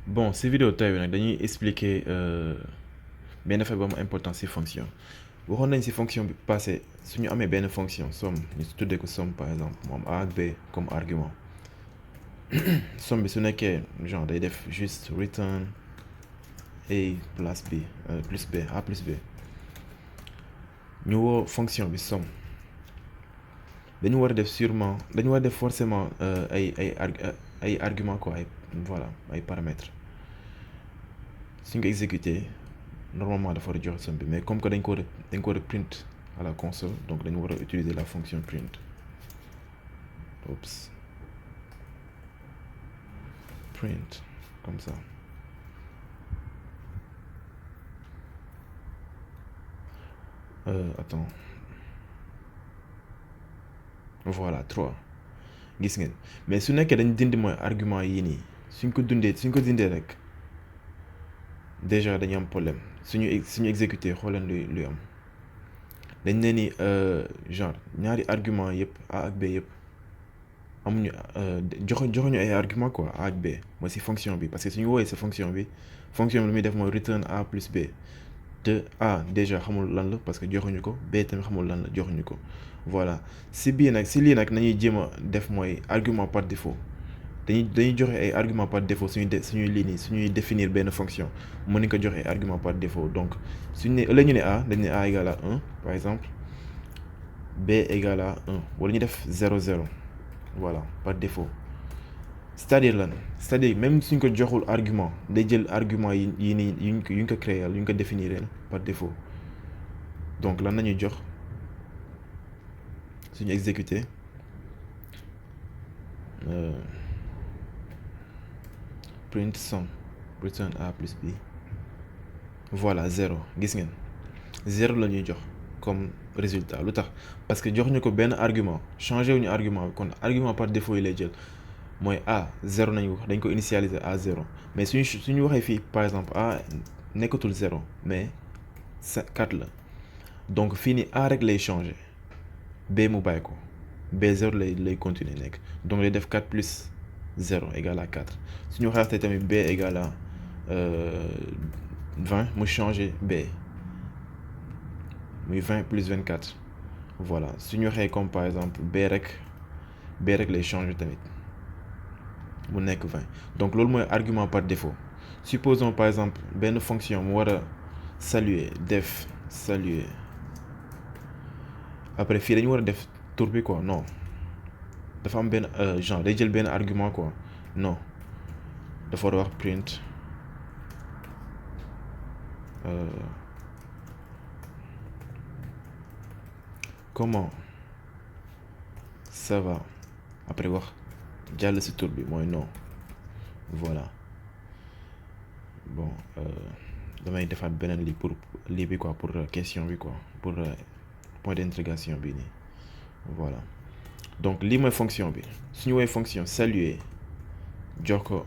Bon si vidéo tey bi nag dañuy expliquer benn affaire bu am importance ci fonction waxoon nañ ci fonction bi passé su ñu amee benn fonction somme ñu tuddee ko somme par exemple mu am a ak b comme argument somme bi su nekkee genre day def juste return a plus b plus b a plus b ñu woo fonction bi somme dañu war a def sûrement dañu war a def forcément ay argument quoi ay voilà ay paramètres suñ ko exécuté normalement dafa war a joxe somme bi mais comme que dañ ko war a print à la console donc dañu war a utiliser la fonction print oups print comme ça attends voilà 3 gis ngeen mais su nekkee dañ dindi mooy argument yii nii suñ ko dindee rek déjà dañu am problème suñu exécuté xooleen luy am dañ ne ni genre ñaari argument yëpp a ak b yëpp amuñu joxuñu ay argument quoi a ak b mooy ci fonction bi parce que suñu woowee sa fonction bi lu muy def mooy return a plus b te a déjà xamul lan la parce que joxuñu ko b tamit xamul lan la joxuñu ko voilà si lii nag nañuy jéem a def mooy argument par défaut dañuy joxe ay argument par défaut suñuy lii nii suñuy définir benn fonction mën nañ ko joxe ay argument par défaut donc suñu ne ëllëg ñu ne a dañ ne a égale à 1 par exemple b égale à 1 wala ñu def 0 0 voilà par défaut c'est-à-dire lan c'est-à-dire même suñ ko joxul argument day jël argument yi nii yuñ ko créer yuñ ko définir par défaut donc lan nañuy jox suñu exécuter print sum return a plus b voilà 0 gis ngeen 0 la ñuy jox comme résultat lu tax parce que jox ñu ko benn argument changé wuñu argument bi kon argument par défaut yi lay jël mooy a 0 nañu wax dañ ko initialiser à 0 mais suñu waxee fii par exemple a nekkatul 0 mais 4 la donc fii ni a rek lay changer b mu bàyyi ko b 0 lay continuer nekk donc lay def 4 plus 0 égale à 4 suñu waxee tamit b égale à 20 mu changer b muy 20 plus 24 voilà suñu waxee comme par exemple b rek lay changer tamit mu nekk 20 donc loolu mooy argument par défaut supposons par exemple benn fonction mu war a saluer def saluer après fii dañu war a def tour bi quoi non dafa am benn genre day jël benn argument quoi non dafa war a wax print comment ça va après wax jàll ci tour bi mooy non voilà bon damay defaat beneen lii pour lii bi quoi pour question bi quoi pour point d'interrogation bi nii voilà donc lii mooy fonction bi suñu woowee fonction saluer jox ko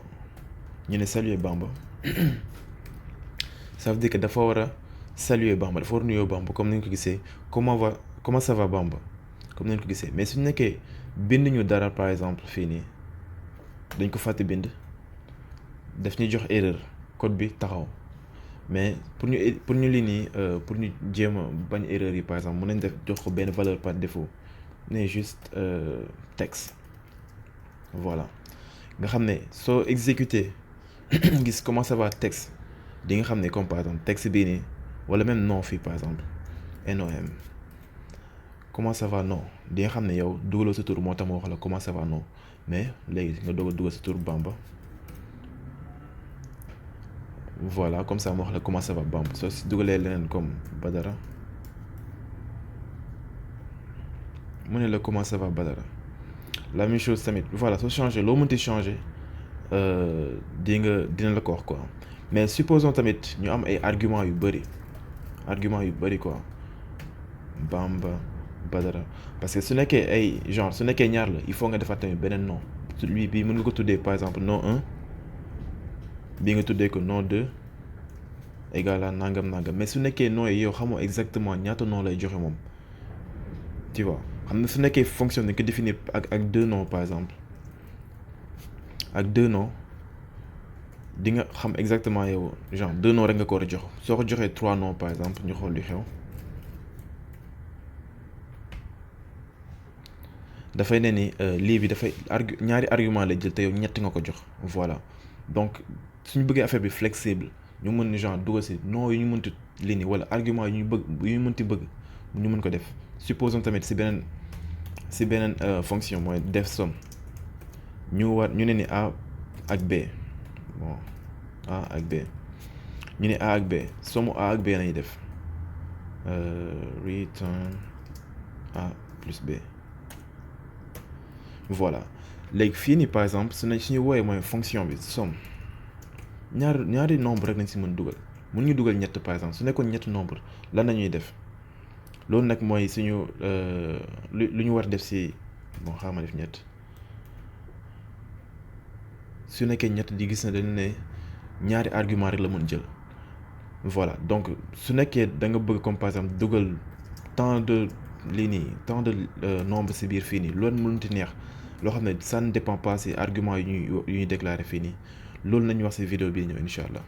ñu ne saluer Bamba ça veut dire que dafa war a saluer Bamba dafa war a nuyoo Bamba comme ni nga ko gisee comment ça va Bamba comme ni nga ko gisee mais suñu nekkee bind ñu dara par exemple fii nii dañ ko fàtte bind daf ñuy jox erreur code bi taxaw mais pour ñu lii nii pour ñu jéem a bañ erreur yi par exemple mën nañ def jox ko benn valeur par défaut ne juste texte voilà nga xam ne soo exécuter gis comment ça va texte di nga xam ne comme par exemple texte bii nii wala même non fii par exemple nom comment ça va non di nga xam ne yow dugaloo sa tur moo tax ma wax la comment ça va non mais léegi nga doog a dugal sa tur Bamba voilà comme ça ma wax la comment ça va Bamba soo si dugalee leneen comme Badara mu ne la comment ça va Badara la même chose tamit voilà soo changé loo mënti changé dina la ko wax quoi mais supposons tamit ñu am ay argument yu bëri quoi Bamba Badara parce que su nekkee su nekkee ñaar la il faut nga defaat tamit beneen nom lui bii mën nga ko tuddee par exemple nom 1 bii nga tuddee ko nom 2 égal à nangam mais su nekkee nom yi yow xamoo exactement ñaata nom lay joxe moom tu vois xam ne su nekkee fonction dañ ko définir ak 2 noms par exemple ak 2 noms di nga xam exactement yow genre 2 noms rek nga ko war a jox soo ko joxee 3 noms par exemple ñu xool li xew dafay ne ni lii bi dafay ñaari argument la jël te yow ñett nga ko jox voilà donc suñu bëggee affaire bi flexible ñu mën ni genre dugal si non yu ñu mënti lii nii wala argument yu ñu bëgg yu ñu mënti bëgg ñu mën ko def supposons tamit si beneen fonction mooy def somme ñu ne ni A ak B bon A ak B ñu ne A ak B somme A ak B lañuy def return A plus B voilà léegi fii nii par exemple suñu wooyee mooy fonction bi somme ñaari nombre rek nañ si mën dugal mun ñu dugal ñett par exemple su nekkoon ñetti nombre lan nañuy def loolu nag mooy suñu lu ñu war def si bon xaaral ma def ñett su nekkee ñett di gis na dañu ne ñaari argument rek la mën jël voilà donc su nekkee da nga bëgg comme par exemple dugal tant de lii nii tant de nombre si biir fii nii loolu mënut a neex loo xam ne ça ne dépend pas si argument yu ñuy déclarer fii nii loolu nañu wax si vidéo bii ñëw incha allah.